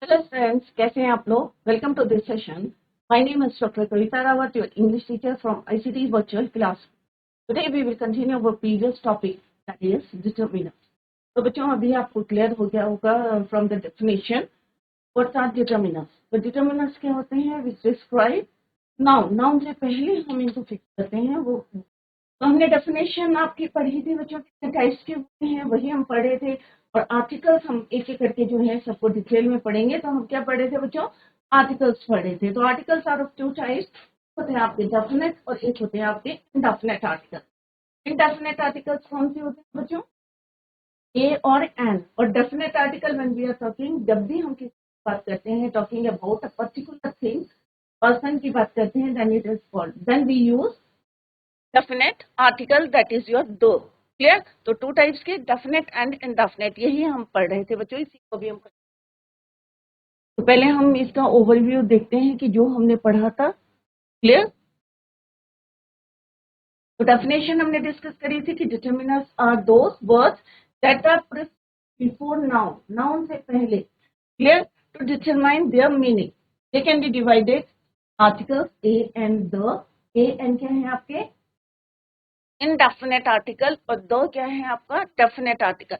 Hello friends, कैसे हैं आप लोग। Welcome to this session. My name is doctor Kavita Rawat, your English teacher from ICT virtual class. Today we will continue our previous topic, that is determiners. तो बच्चों, अभी आपको clear हो गया होगा from the definition what are determiners. तो determiners क्या होते हैं? विच डिस्क्राइब नाउन। नाउन से पहले हम इनको फिक्स करते हैं। वो तो हमने डेफिनेशन आपकी पढ़ी थी बच्चों, कितने टाइप्स के होते हैं वही हम पढ़े थे। और आर्टिकल्स हम एक एक करके जो है सबको डिटेल में पढ़ेंगे। तो हम क्या पढ़े थे बच्चों? आर्टिकल्स पढ़े थे। तो articles are of two types, होते हैं आपके डेफिनेट और एक होते हैं आपके इनडेफिनेट आर्टिकल। इनडेफिनेट आर्टिकल्स कौन से होते हैं बच्चों? ए और एन। और definite article when we are talking, जब भी हम किसी बात करते हैं talking about a particular thing, person की बात करते हैं, then it is called, then we use definite article, that is your the. Clear? तो टू टाइप्स के, डेफिनेट एंड इनडेफिनेट, यही हम पढ़ रहे थे बच्चों, इसी को भी हम तो पहले हम इसका ओवरव्यू देखते हैं कि जो हमने पढ़ा था। क्लियर? तो डेफिनेशन हमने डिस्कस करी थी कि determiners are those words that are before noun, noun से पहले। Clear? To determine their meaning, they can be divided articles a and the. A and क्या है आपके? इनडेफिनेट आर्टिकल, और दो क्या है आपका? Definite article.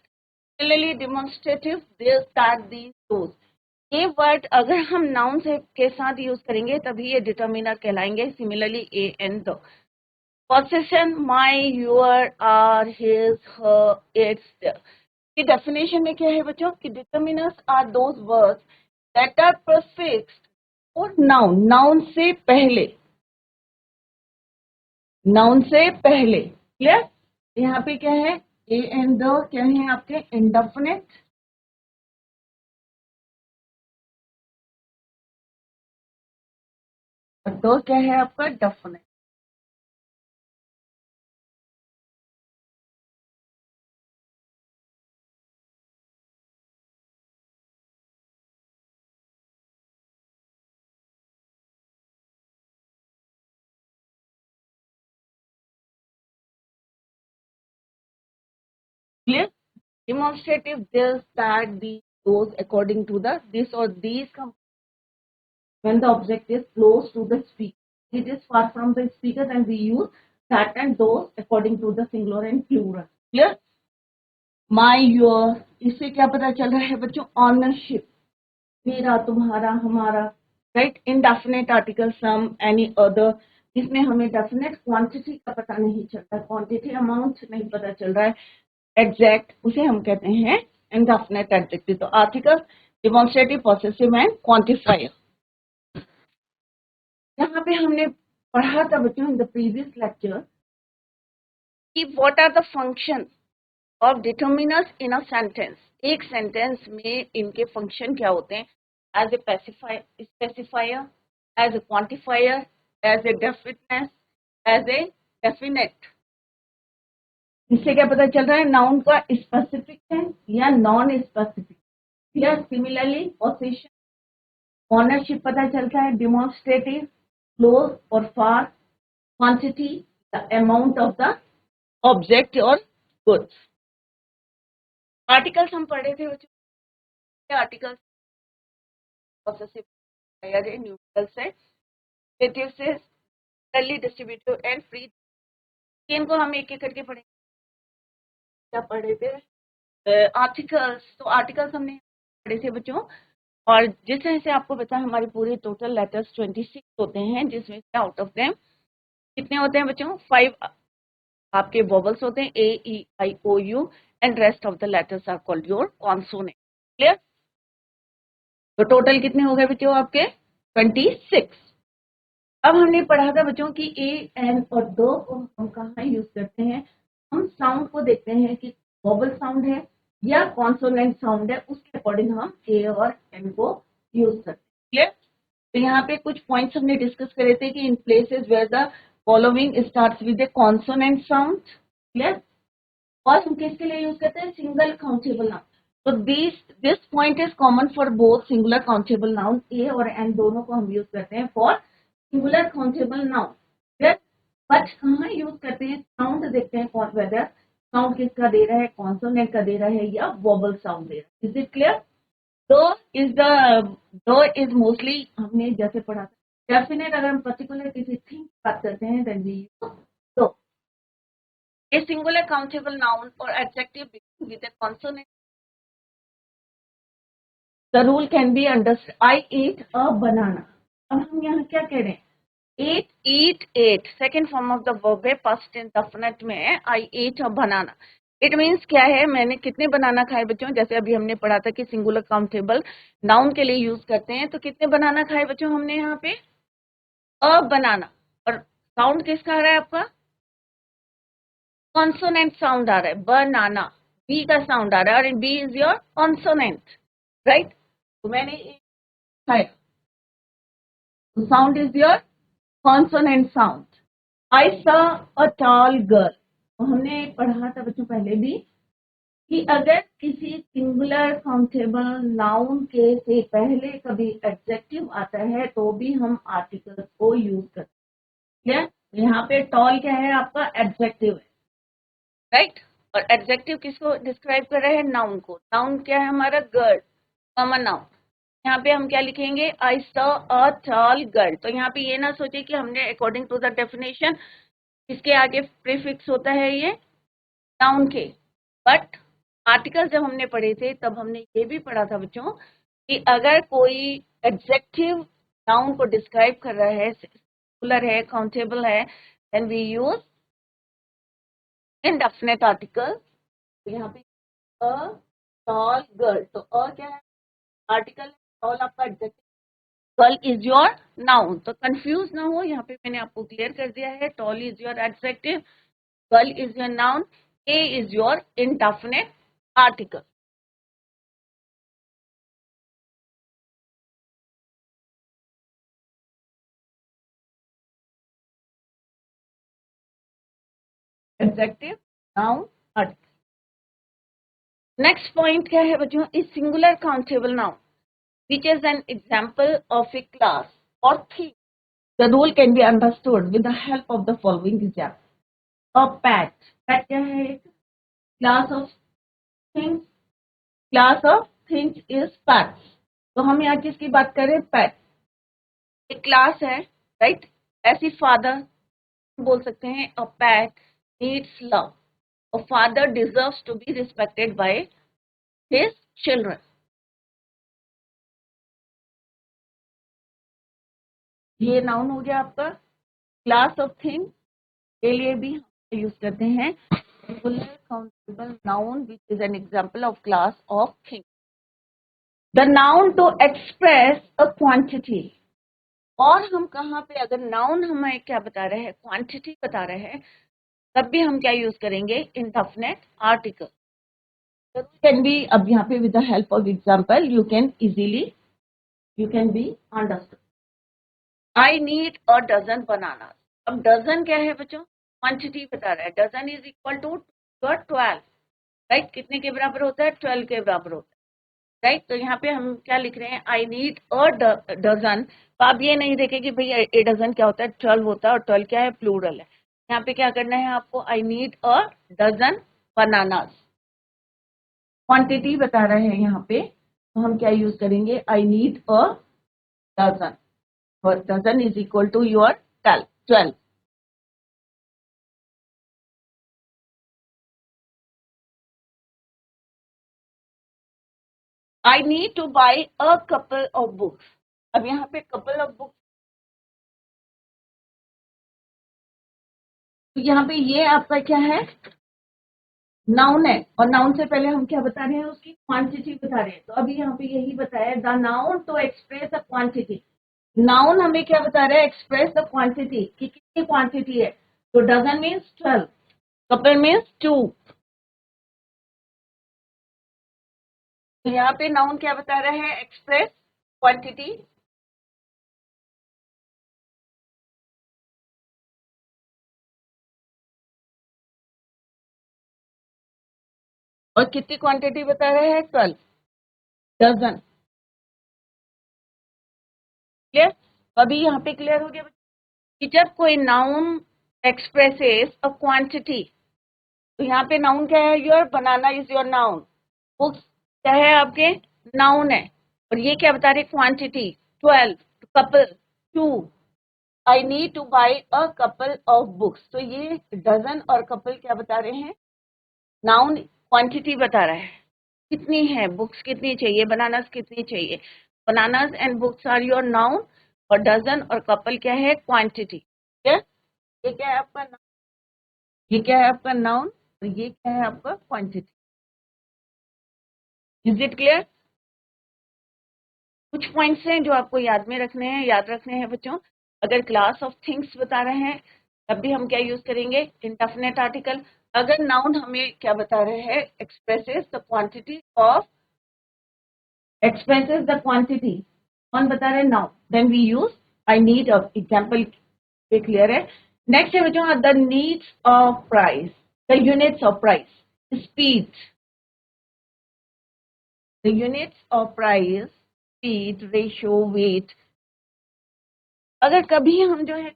Similarly, demonstrative, this, that, these, those. ये वर्ड अगर हम नाउन से के साथ यूज करेंगे तभी ये डिटर्मिनर कहलाएंगे। Similarly a and the. Possession, my, your, our, his, her, its, their. की डेफिनेशन में क्या है बच्चों? कि determiners are those words that are prefixed और नाउन, नाउन से पहले, नाउन से पहले। क्लियर? यहाँ पे क्या है? ए एंड द क्या है आपके? इंडेफिनेट। और दो क्या है आपका? Definite. Clear? Demonstrative, this, that, these, those, according to the this or these when the object is close to the speaker. It is far from the speaker, then we use that and those according to the singular and plural. Clear? My, your, इससे क्या पता चल रहा है बच्चों? Ownership, मेरा, तुम्हारा, हमारा। राइट? इनडेफिनेट आर्टिकल, सम, एनी अदर। इसमें हमें डेफिनेट क्वांटिटी का पता नहीं चलता, क्वांटिटी अमाउंट नहीं पता चल रहा है एग्जैक्ट, उसे हम कहते हैं इनडेफिनेट एडजेक्टिव। तो article, demonstrative, possessive and quantifier. यहाँ पे हमने पढ़ा था बच्चों इन द प्रीवियस लेक्चर कि what are the function of determiners in a sentence. एक सेंटेंस में इनके फंक्शन क्या होते हैं? As a specifier, as a quantifier, as a definiteness, as a definite. इससे क्या पता चल रहा है? नाउन का स्पेसिफिक है या नॉन स्पेसिफिक। या सिमिलरली पोजीशन, ऑनरशिप पता चलता है, डिमॉन्स्ट्रेटिव, क्लोज और far, quantity, the amount of the object और गुड्स। आर्टिकल्स हम पढ़े थे बच्चों। आर्टिकल्स पॉसेसिव न्यूट्रल से, रिलेटिव से, रिलेटिवली डिस्ट्रीब्यूटिव एंड फ्री। इनको हम एक एक करके पढ़ेंगे। क्या पढ़े थे? आर्टिकल्स। तो आर्टिकल्स हमने पढ़े थे बच्चों, और जिस तरह से आपको पता है हमारे पूरे टोटल लेटर्स 26 होते हैं, जिसमें से आउट ऑफ देम कितने होते हैं बच्चों? 5 आपके वोवल्स होते हैं, A, E, I, O, U, and rest of the letters are called your consonant. Clear? तो टोटल कितने हो गए बच्चों आपके? 26। अब हमने पढ़ा था बच्चों की ए, एन और दो को हम कहाँ यूज करते हैं? हम साउंड को देखते हैं कि वोवल साउंड है या कॉन्सोनेंट साउंड है, उसके अकॉर्डिंग हम ए और एन को यूज करते हैं। क्लियर? तो यहाँ पे कुछ पॉइंट्स हमने डिस्कस करे थे कि in places where the following starts with a consonant sound. Clear? और हम किसके लिए यूज करते हैं? Single countable noun. तो this point is common for both singular countable noun. A और एन दोनों को हम यूज करते हैं for singular countable noun. Clear? But कहाँ यूज करते हैं? साउंड देखते हैं, वेदर साउंड किसका दे रहा है, कॉन्सोनेंट का दे रहा है या वोबल साउंड दे रहा है। Is it clear? दो इज मोस्टली हमने जैसे पढ़ा था डेफिनेट, अगर हम पर्टिकुलर किसी थिंग की बात करते हैं देन वी यूज दो. A singular countable noun or adjective begins with a consonant. The rule can be understood. I eat a banana. अब हम यहाँ क्या कह रहे हैं? Eat, ate. Second form of the verb है past tense definite में है. I ate a banana. It means क्या है? मैंने कितने बनाना खाए बच्चों? जैसे अभी हमने पढ़ा था कि सिंगुलर काउंटेबल नाउन के लिए यूज करते हैं. तो कितने बनाना खाए बच्चों हमने यहाँ पे? अ बनाना. और साउंड किसका आ रहा है आपका? कॉन्सोनेंट साउंड आ रहा है. बनाना बी का साउंड आ रहा है और B is your consonant, right? तो मैंने खाया, sound is your consonant sound. I saw a tall girl. तो हमने पढ़ा था बच्चों पहले भी कि अगर किसी सिंगुलर काउंटेबल नाउन के से पहले कभी एडजेक्टिव आता है तो भी हम आर्टिकल्स को यूज करते हैं. यहाँ पे टॉल क्या है? आपका एडजेक्टिव है, राइट? और एडजेक्टिव किसको डिस्क्राइब कर रहा है? नाउन को. नाउन क्या है हमारा? Girl, common noun. यहाँ पे हम क्या लिखेंगे? आई सॉ अ टॉल गर्ल. तो यहाँ पे ये ना सोचे कि हमने अकॉर्डिंग टू द डेफिनेशन इसके आगे प्रीफिक्स होता है ये नाउन के. बट आर्टिकल जब हमने पढ़े थे तब हमने ये भी पढ़ा था बच्चों कि अगर कोई एडजेक्टिव नाउन को डिस्क्राइब कर रहा है, सिंगुलर है, काउंटेबल है, then we use indefinite article. तो यहाँ पे अ टॉल गर्ल. तो अ क्या है? आर्टिकल. टॉल आपका adjective. Girl is your noun. तो कंफ्यूज ना हो, यहाँ पे मैंने आपको क्लियर कर दिया है. Tall is your adjective, girl is your noun, A is your indefinite article. Adjective, noun, article. Next point क्या है बच्चों? Is singular countable noun which is an example of a class or thing. The rule can be understood with the help of the following example. A pet. Pet क्या है? एक class of things. Class of things is pets. तो हम यहाँ किसकी बात करें? Pet. एक क्लास है, राइट? ऐसी फादर बोल सकते हैं a pet needs love. A father deserves to be respected by his children. ये नाउन हो गया आपका. क्लास ऑफ थिंग के लिए भी हम यूज करते हैं singular countable noun which is an example of class of thing. The noun to express a quantity. और हम कहाँ पे अगर नाउन हमें क्या बता रहे हैं? क्वांटिटी बता रहे हैं, तब भी हम क्या यूज करेंगे? Indefinite article. Can be. अब यहाँ पे with the help of example you can be understood. I need a dozen banana. अब डजन क्या है बच्चों? क्वांटिटी बता रहा है. Dozen is equal to 12, right? कितने के बराबर होता है? 12 के बराबर होता है, राइट? तो यहाँ पे हम क्या लिख रहे हैं? I need a dozen. तो आप ये नहीं देखें कि भैया ए डजन क्या होता है? 12 होता है, और 12 क्या है? प्लूरल है. यहाँ पे क्या करना है आपको? I need a dozen bananas. Quantity बता रहे हैं यहाँ पे, तो हम क्या यूज करेंगे? I need a dozen. और dozen is equal to your 12. I need to buy a couple of books. अब यहाँ पे कपल ऑफ बुक्स, तो यहाँ पे ये आपका क्या है? नाउन है. और नाउन से पहले हम क्या बता रहे हैं? उसकी क्वांटिटी बता रहे हैं. तो अभी यहाँ पे यही बताया, the noun to express a quantity. Noun हमें क्या बता रहा है? एक्सप्रेस द क्वांटिटी, कि कितनी क्वांटिटी है. तो डजन मीन्स 12, कपल मीन्स 2. तो यहाँ पे नाउन क्या बता रहा है? Express quantity. और कितनी क्वांटिटी बता रहे हैं? 12 डजन. क्लियर? अभी यहाँ पे क्लियर हो गया कि जब कोई नाउन एक्सप्रेसेस अ क्वांटिटी, तो यहाँ पे नाउन क्या है? Your banana is your noun. Books क्या है? आपके नाउन है. और ये क्या बता रहे, quantity 12, couple 2, I need to buy a couple of books. तो ये डजन और कपल क्या बता रहे हैं, नाउन क्वांटिटी बता रहा है, कितनी है बुक्स, कितनी चाहिए, बनानास कितनी चाहिए। Bananas and books are your noun, और डजन और कपल क्या है, क्वांटिटी। ठीक है, ये क्या है आपका, ये क्या है आपका नाउन, और ये क्या है आपका क्वांटिटी। Is it clear? कुछ पॉइंट्स हैं जो आपको याद में रखने हैं, याद रखने हैं बच्चों। अगर क्लास ऑफ थिंग्स बता रहे हैं तब भी हम क्या यूज करेंगे, इंडेफिनिट आर्टिकल। अगर नाउन हमें क्या बता रहे हैं, expresses the quantity of, expresses the quantity, कौन बता रहे, now, then we use I need of, example पे क्लियर है। नेक्स्ट है बच्चों, the needs of price, the units of price, speed, the units of price, speed, ratio, weight. अगर कभी हम जो है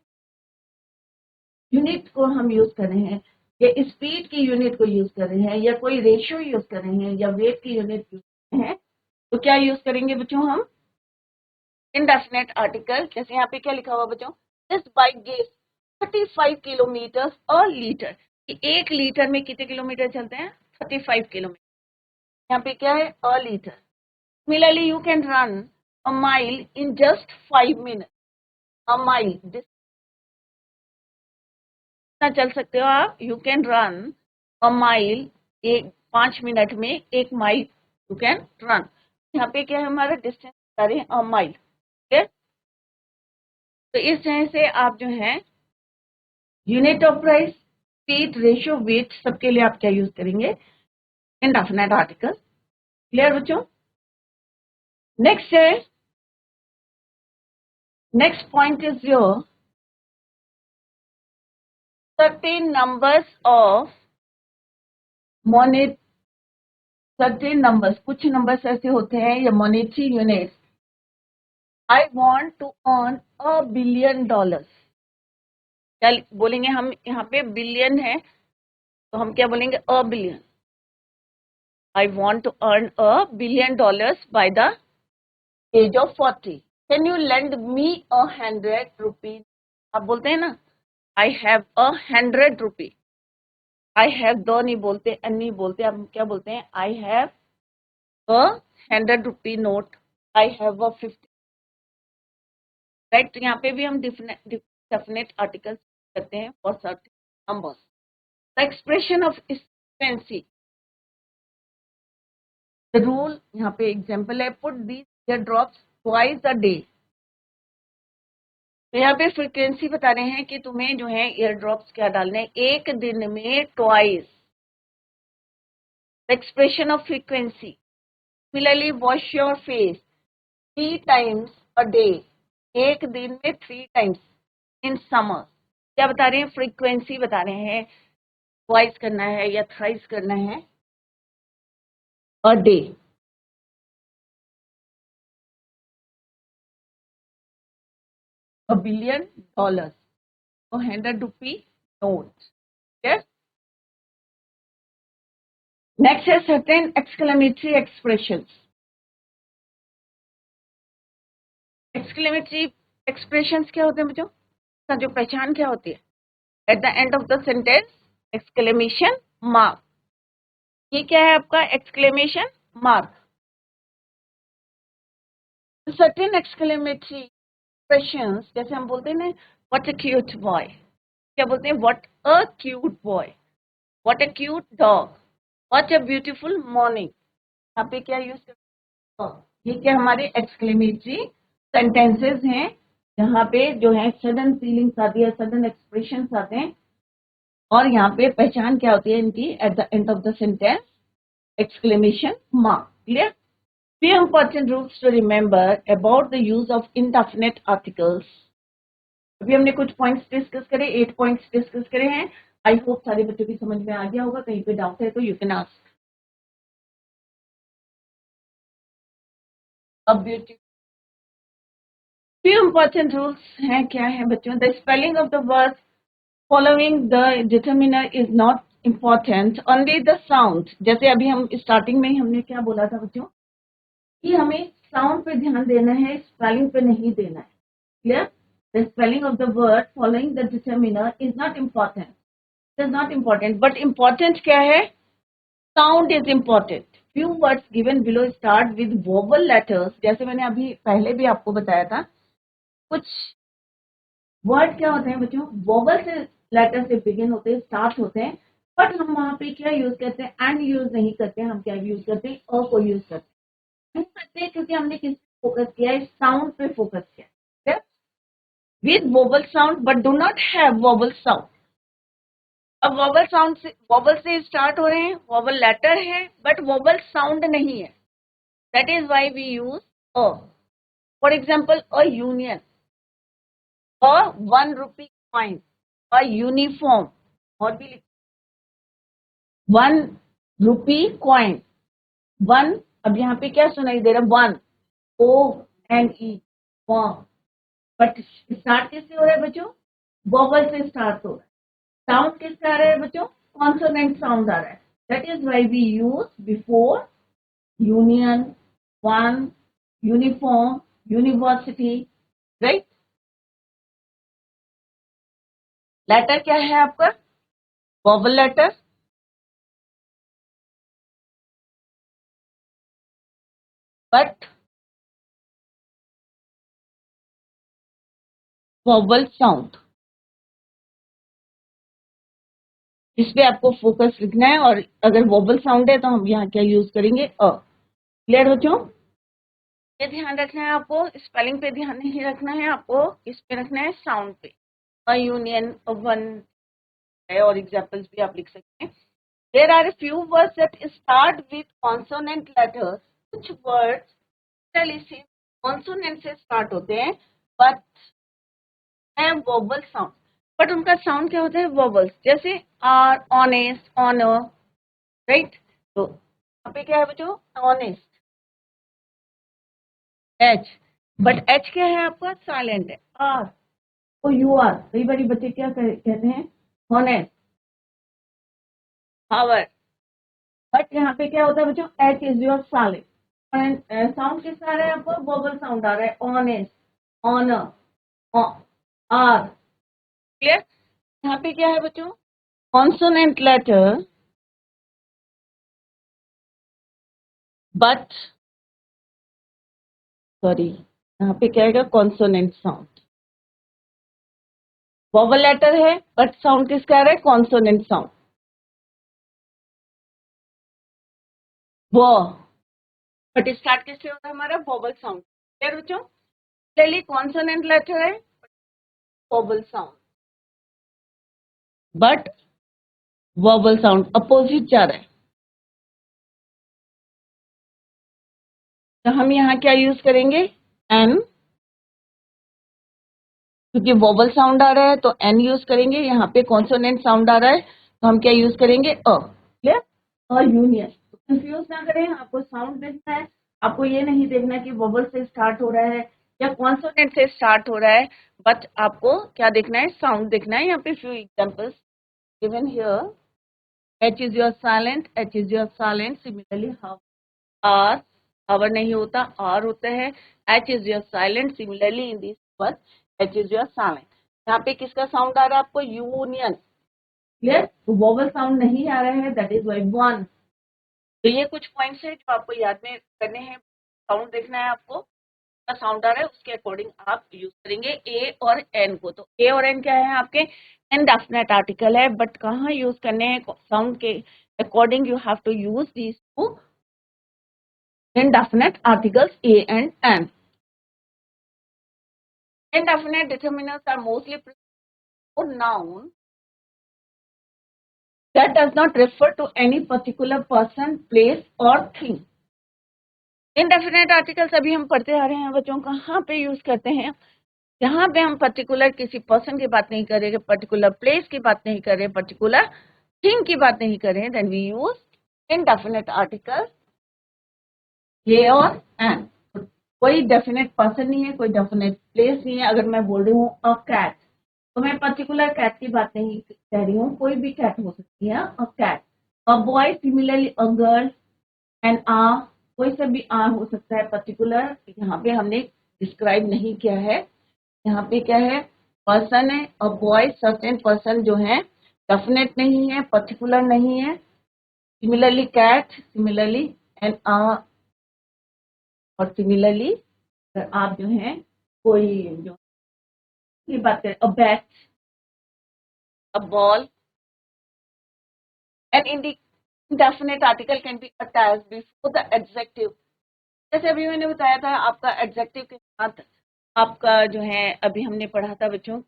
यूनिट को हम यूज कर रहे हैं, या स्पीड की यूनिट को यूज कर रहे हैं, या कोई रेशियो यूज कर रहे हैं, या वेट की यूनिट यूज कर रहे हैं, तो क्या यूज करेंगे बच्चों हम, इंडेफिनिट आर्टिकल। जैसे यहाँ पे क्या लिखा हुआ बच्चों, this bike gives 35 kilometre a litre, कि 1 लीटर में कितने किलोमीटर चलते हैं, 35 किलोमीटर। यहाँ पे क्या है, अ litre. Similarly you can run a mile in just 5 minute, a mile कितना चल सकते हो आप, you can run a mile, एक 5 मिनट में 1 माइल यू कैन रन। यहाँ पे क्या है, हमारा डिस्टेंस बता रहे हैं, अ माइल। ठीक है, तो इस तरह से आप जो है unit of price, speed, ratio, weight, सबके लिए आप क्या यूज करेंगे, इंडेफिनिट आर्टिकल। क्लियर बच्चों? नेक्स्ट है, next point is your certain numbers of money, certain numbers, कुछ नंबर्स ऐसे होते हैं या monetary units. I want to earn $1 billion, क्या बोलेंगे हम, यहाँ पे बिलियन है तो हम क्या बोलेंगे, a billion. I want to earn $1 billion by the age of 40. Can you lend me 100 rupees? आप बोलते हैं ना, I have 100 rupees. I have दो नहीं बोलते, नहीं बोलते, हम क्या बोलते हैं, I have 100 rupee note. I have 50. Right, तो यहाँ पे भी हम डेफिनेट आर्टिकल्स करते हैं for certain numbers. The expression of frequency, the rule, यहाँ पे एग्जांपल है, put these ear drops twice a day. तो यहाँ पे फ्रीक्वेंसी बता रहे हैं कि तुम्हें जो है ईयर ड्रॉप्स क्या डालने हैं, एक दिन में twice. Expression of frequency, similarly wash your face 3 times a day, एक दिन में 3 times इन समर। क्या बता रहे हैं, फ्रीक्वेंसी बता रहे हैं, ट्वाइस करना है या थ्राइस करना है अ डे। $1 बिलियन, तो 100 रुपी नोट। नेक्स्ट है certain exclamatory expressions. Exclamatory expressions क्या होते हैं बच्चों, इसका जो पहचान क्या होती है, at the end of the sentence exclamation mark. ये क्या है आपका, exclamation mark. Certain exclamatory expressions, जैसे हम बोलते हैं ना, व्हाट अ क्यूट बॉय, क्या बोलते हैं, what a cute boy, what a cute dog, what a beautiful morning. यहाँ पे क्या यूज करते हैं, ये क्या हमारे एक्सक्लेमेटरी सेंटेंसेस हैं, जहाँ पे जो है सडन फीलिंग्स आती है, सडन एक्सप्रेशंस आते हैं, और यहाँ पे पहचान क्या होती है इनकी, at the end of the sentence exclamation mark. Clear? Few important rules to remember about the use of indefinite articles. अभी हमने कुछ पॉइंट्स डिस्कस करे, 8 पॉइंट्स डिस्कस करे हैं। आई होप सारे बच्चों की समझ में आ गया होगा, कहीं पे डाउट है तो यू कैन आस्क। अब ब्यूटी, few important rules हैं, क्या है बच्चों, the spelling of the word following the determiner is not important, only the sound. जैसे अभी हम स्टार्टिंग में ही हमने क्या बोला था बच्चों, कि हमें साउंड पे ध्यान देना है, स्पेलिंग पे नहीं देना है। Clear? The spelling of the word following the determiner is not important, it is not important, but important क्या है? Sound is important. Few words given below start with vowel letters, जैसे मैंने अभी पहले भी आपको बताया था, कुछ वर्ड क्या होते हैं बच्चों, वोवल से लेटर से बिगिन होते हैं, स्टार्ट होते हैं, बट हम वहां पे क्या यूज करते हैं? एंड यूज नहीं करते, हम क्या यूज करते हैं? अ को यूज करते हैं। नहीं करते हैं क्योंकि हमने किस पे फोकस किया है? साउंड पे फोकस किया है, with vowel sound but do not have vowel sound. अब वोवल साउंड से, वोवल से स्टार्ट हो रहे हैं, वोवल लेटर है बट वोवल साउंड नहीं है, that is why we use a. For example a union, a 1 rupee coin, a uniform, और भी 1 रुपी कॉइन, वन। अब यहाँ पे क्या सुनाई दे रहा है? वन, ONE, बट स्टार्ट किससे हो रहा है बच्चों? वोवल से स्टार्ट हो रहा है। साउंड किससे आ रहा है बच्चों? कॉन्सोनेंट साउंड आ रहा है, that is why we use before union, one, uniform, university, right. Letter क्या है आपका? Vowel letter, but vowel sound. इस पे आपको फोकस लिखना है, और अगर वोवल साउंड है तो हम यहाँ क्या यूज करेंगे? अ। क्लियर बच्चों? ये ध्यान रखना है आपको, स्पेलिंग पे ध्यान नहीं रखना है आपको, इस पे रखना है साउंड पे। अ यूनियन, वन है, और एग्जांपल्स भी आप लिख सकते हैं। There are few words that start with consonant letters, कुछ वर्ड्स कॉन्सोनेंट से स्टार्ट होते हैं बट है वोवल साउंड, बट उनका साउंड क्या होता है? वोवल्स, जैसे आर, ऑनेस्ट, ऑनर, राइट। तो यहाँ पे क्या है बच्चों? ऑनेस्ट, एच, बट एच क्या है आपका? साइलेंट है। आर, तो यू आर, कई बार बच्चे क्या कहते हैं? ऑनेस्ट, हावर, बट यहाँ पे क्या होता है बच्चों? H is your silent. Sound किस आ रहा है आपको? वोवल साउंड आ रहा है, ऑनेस्ट, ऑनर, आर। क्लियर? यहाँ पे क्या है बच्चों? कॉन्सोनेंट लेटर बट, सॉरी, यहाँ पे क्या है? Consonant sound. वोवल लेटर है बट साउंड किसका आ रहा है? Consonant sound. वो, बट स्टार्ट किससे होता है हमारा? Vowel sound. क्लियर बच्चों? पहले कॉन्सोनेंट लेटर है, vowel sound, but vowel sound opposite जा रहा है, तो हम यहाँ क्या यूज करेंगे? एन, क्योंकि वोवल साउंड आ रहा है तो एन यूज करेंगे। यहाँ पे कॉन्सोनेंट साउंड आ रहा है तो हम क्या यूज करेंगे? अ। क्लियर? A union. कंफ्यूज ना करें, आपको साउंड देखना है, आपको ये नहीं देखना कि वोवल से स्टार्ट हो रहा है या कॉन्सोनेंट से स्टार्ट हो रहा है, बट आपको क्या देखना है? साउंड देखना है। यहाँ पे few examples given here, h is your silent, h is your silent, similarly how, are, hour नहीं होता, आर होता है, h is your silent, similarly in this word h is your silent. यहाँ पे किसका साउंड आ रहा है आपको? यूनियन। क्लियर? तो वोवल साउंड नहीं आ रहा है, दैट इज वाई वन। तो ये कुछ पॉइंट्स है जो आपको याद में करने हैं। साउंड देखना है आपको, का साउंड आ रहा है उसके अकॉर्डिंग आप यूज करेंगे ए और एन को। तो ए और एन क्या है आपके? इनडेफिनेट आर्टिकल है, बट कहाँ यूज करने हैं? साउंड के according you have to use these two indefinite articles A and N. Indefinite determinants are mostly for noun that does not refer to any particular person, place or thing. Indefinite articles अभी हम पढ़ते आ रहे हैं बच्चों, कहाँ पे use करते हैं? जहाँ पे हम पर्टिकुलर किसी पर्सन की बात नहीं कर रहे, पर्टिकुलर प्लेस की बात नहीं कर रहे, पर्टिकुलर थिंग की बात नहीं कर रहे, then we use indefinite articles A और N. कोई डेफिनेट पर्सन नहीं है, कोई डेफिनेट प्लेस नहीं है। अगर मैं बोल रही हूँ अ कैट, तो मैं पर्टिकुलर कैट की बात नहीं कह रही हूँ, कोई भी कैट हो सकती है। A cat, a boy, similarly a girl, and आ कोई सा भी आर हो सकता है, पर्टिकुलर यहाँ पे हमने डिस्क्राइब नहीं किया है। यहाँ पे क्या है, पर्सन है और बॉय, सर्टेन पर्सन जो है, डेफिनेट नहीं है, पर्टिकुलर नहीं है। सिमिलरली कैट, सिमिलरली एंड और सिमिलरली आप जो है कोई जो की बात करें, a bat, a ball, and indefinite article can be attached before the adjective। जैसे अभी मैंने बताया था आपका एडजेक्टिव के साथ आपका जो है, अभी हमने पढ़ा था बच्चों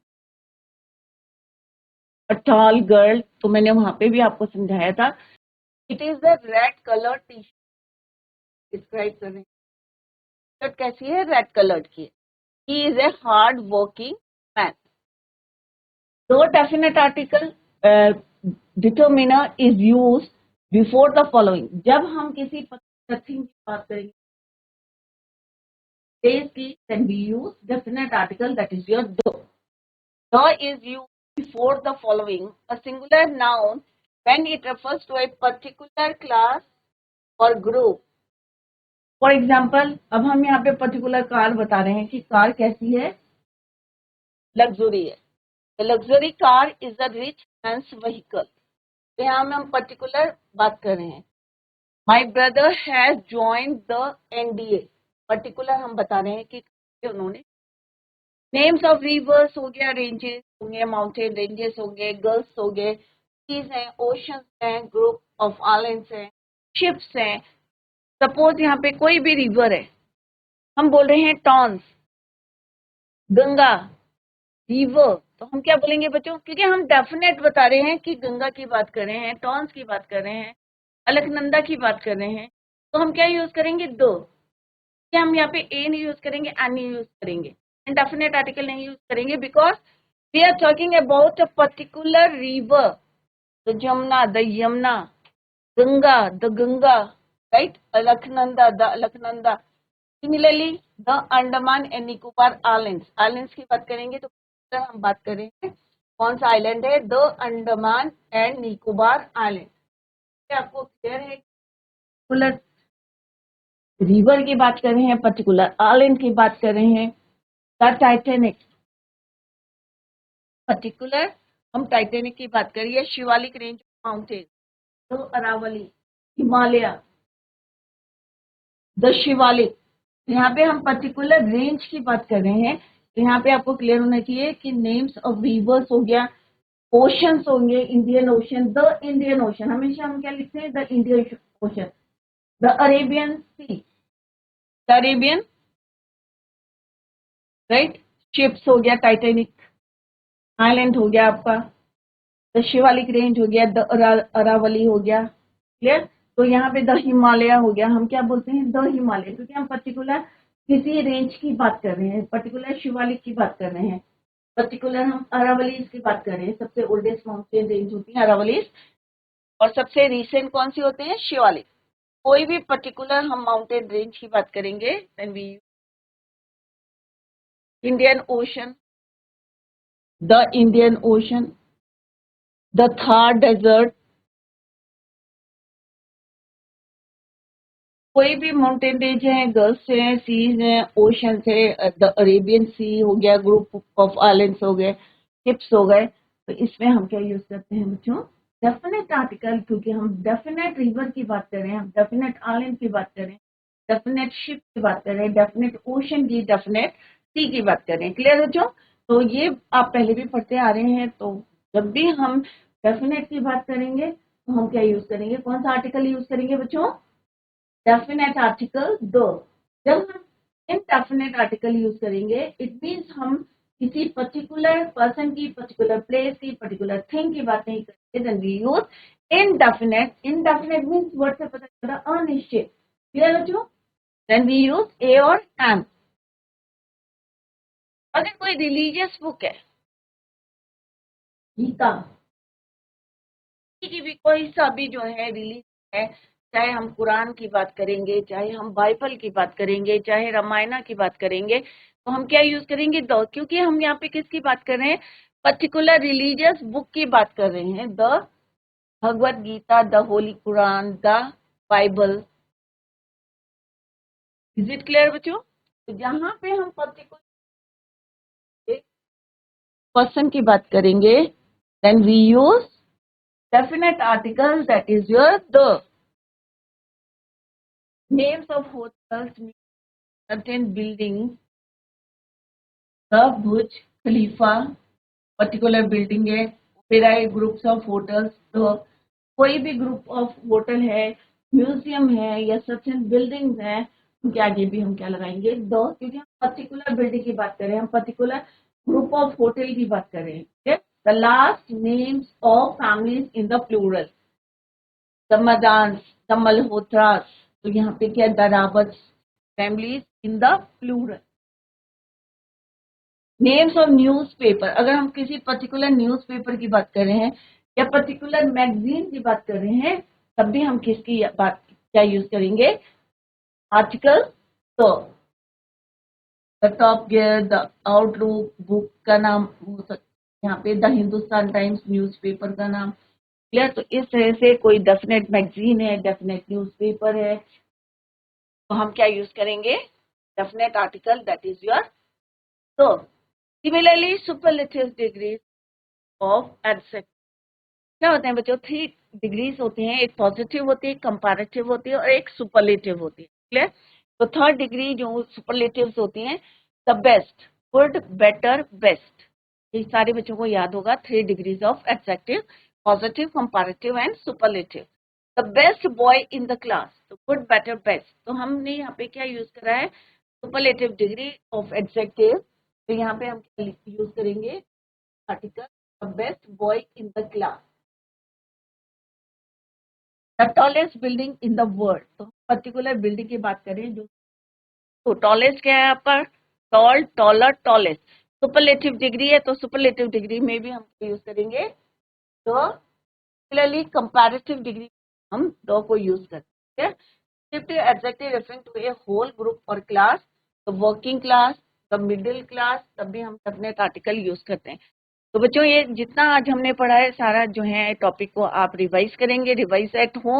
अ टॉल गर्ल, तो मैंने वहां पे भी आपको समझाया था, it is the red colour T shirt describe कर रहे हैं। शर्ट कैसी है, रेड कलर्ड की है। He is a hard working man. The definite article determiner is use before the following. जब हम किसी पर्टिकुलर थिंग की बात करेंगे days की, then we use definite article, that is your do. The is used before the following, a singular noun, when it refers to a particular class or group। For example, अब हम यहाँ पे particular car बता रहे हैं कि car कैसी है, लग्जरी है। The luxury car is a rich mains vehicle. तो यहाँ में हम पर्टिकुलर बात कर रहे हैं। My brother has joined the NDA, particular हम बता रहे हैं कि उन्होंने। नेम्स ऑफ रिवर्स हो गया, रेंजेस होंगे, माउंटेन रेंजेस होंगे, गर्ल्स हो गए, सीज हैं, ओशंस हैं, ग्रुप ऑफ आइलैंड्स हैं, शिप्स हैं। सपोज यहाँ पे कोई भी रिवर है, हम बोल रहे हैं टॉन्स, गंगा, रिवर, तो हम क्या बोलेंगे बच्चों, क्योंकि हम डेफिनेट बता रहे हैं कि गंगा की बात कर रहे हैं, टॉन्स की बात कर रहे हैं, अलकनंदा की बात कर रहे हैं, तो हम क्या यूज करेंगे, दो। क्या हम यहाँ पे ए नहीं यूज करेंगे, एन नहीं यूज करेंगे, इंडेफिनेट आर्टिकल नहीं यूज करेंगे, because we are talking about a particular river. The Jamuna, the Yamuna, Ganga, the Ganga, right, Alaknanda, the Alaknanda. Similarly the Andaman and Nicobar islands, islands की बात करेंगे तो हम बात करेंगे कौन सा आइलैंड है, the Andaman and Nicobar island. आपको क्लियर है, पर्टिकुलर रिवर की बात कर रहे हैं, पर्टिकुलर आइलैंड की बात कर रहे हैं। द टाइटैनिक, पर्टिकुलर हम टाइटैनिक की बात करिए, Shivalik range mountain, the Aravalli, Himalaya, the Shivalik. यहाँ पे हम पर्टिकुलर रेंज की बात कर रहे हैं, तो यहाँ पे आपको क्लियर होना चाहिए कि नेम्स ऑफ रिवर्स हो गया, ओशंस होंगे, Indian ocean, the Indian ocean, हमेशा हम क्या लिखते हैं, the Indian ocean, the Arabian sea, the Arabian, right, ships हो गया, टाइटैनिक, आइलैंड हो गया आपका, द शिवालिक रेंज हो गया, द अरावली हो गया, क्लियर। तो यहाँ पे द हिमालय हो गया, हम क्या बोलते हैं, द हिमालय, क्योंकि हम पर्टिकुलर किसी रेंज की बात कर रहे हैं, पर्टिकुलर शिवालिक की बात कर रहे हैं, पर्टिकुलर हम अरावलीज की बात कर रहे हैं। सबसे ओल्डेस्ट माउंटेन रेंज होती है अरावलीज, और सबसे रिसेंट कौन सी होते हैं, शिवालिक। कोई भी पर्टिकुलर हम माउंटेन रेंज की बात करेंगे, then we Indian ocean, the Indian ocean, the Thar desert. कोई भी माउंटेन रेंज है, गल्फ है, सीज है, ओशन है, द अरेबियन सी हो गया, ग्रुप ऑफ आइलैंड्स हो गए, शिप्स हो गए, तो इसमें हम क्या यूज करते हैं बच्चों, डेफिनेट आर्टिकल, क्योंकि हम डेफिनेट रिवर की बात कर रहे हैं, हम डेफिनेट आइलैंड की बात कर रहे हैं, डेफिनेट शिप की बात कर रहे हैं, डेफिनेट ओशन की, डेफिनेट सी की बात कर रहे हैं। क्लियर बच्चों, तो ये आप पहले भी पढ़ते आ रहे हैं। तो जब भी हम डेफिनेट की बात करेंगे तो हम क्या यूज करेंगे, कौन सा आर्टिकल यूज करेंगे बच्चों, डेफिनेट आर्टिकल दो। जब हम इनडेफिनेट आर्टिकल यूज करेंगे, इट मीन्स हम किसी पर्टिकुलर पर्सन की, पर्टिकुलर प्लेस की, पर्टिकुलर थिंग की बात नहीं करते, then we use indefinite. Indefinite means word से पता चल रहा अनिश्चित। क्लियर बच्चों, देन वी यूज ए और एम। अगर कोई रिलीजियस बुक है, गीता की भी कोई सा भी जो है रिलीज है, चाहे हम कुरान की बात करेंगे, चाहे हम बाइबल की बात करेंगे, चाहे रामायण की बात करेंगे, तो हम क्या यूज करेंगे, द, क्योंकि हम यहाँ पे किसकी बात कर रहे हैं, पर्टिकुलर रिलीजियस बुक की बात कर रहे हैं, the Bhagavad Gita, the holy Quran, the Bible, is it clear बच्चों? तो जहां पे हम पर्टिकुलर पर्सन की बात करेंगे, then we use definite article, that is your the names of hotels, certain buildings, the Burj Khalifa, particular building है, ओपेरा ग्रुप्स ऑफ होटल्स, तो कोई भी ग्रुप ऑफ होटल है, म्यूजियम है या सर्टेन बिल्डिंग्स हैं, उनके आगे भी हम क्या लगाएंगे? दो, क्योंकि हम पर्टिकुलर बिल्डिंग की बात कर रहे हैं, हम पर्टिकुलर ग्रुप ऑफ होटल की बात कर रहे हैं। The last names of families in the plural, the Madan, the Malhotras, तो यहाँ पे क्या? The Rawat families in the plural. Names of newspaper, अगर हम किसी पर्टिकुलर न्यूज़पेपर की बात कर रहे हैं या पर्टिकुलर मैगजीन की बात कर रहे हैं, तब भी हम किसकी बात क्या यूज करेंगे? आर्टिकल। तो the top gear, the outlook book का नाम हो सकता है, यहाँ पे द हिंदुस्तान टाइम्स न्यूज़पेपर का नाम। क्लियर? तो इस तरह से कोई डेफिनेट मैगजीन है, डेफिनेट न्यूज़पेपर है, तो हम क्या यूज करेंगे? Definite article, that is your. तो similarly superlative degrees of adjective क्या होते हैं बच्चों? 3 डिग्रीज होती हैं, एक पॉजिटिव होती है, एक कंपैरेटिव होती है और एक सुपरलेटिव होती है। क्लियर? तो थर्ड डिग्री जो सुपरलेटिव्स होती हैं, the best, good, better, best, ये सारे बच्चों को याद होगा। 3 degrees of adjective, positive, comparative and superlative. The best boy in the class, तो गुड, बेटर, बेस्ट, तो हमने यहाँ पे क्या यूज करा है? Superlative degree of adjective. तो यहाँ पे हम यूज करेंगे article the best boy in the class. The tallest building in the world, तो पर्टिकुलर बिल्डिंग की बात करें जो, तो टॉलेस्ट क्या है आपका? Tall, taller, tallest. Superlative degree है, तो सुपरलेटिव डिग्री में भी हम यूज करेंगे तो सिमिलरली कंपैरेटिव डिग्री हम दो को यूज करते हैं। Descriptive adjective referring to a whole group और क्लास, तो working class, the middle class, तब भी हम डेफिनेट आर्टिकल यूज करते हैं। तो बच्चों ये जितना आज हमने पढ़ा है सारा जो है टॉपिक को आप रिवाइज करेंगे, रिवाइज एट होम।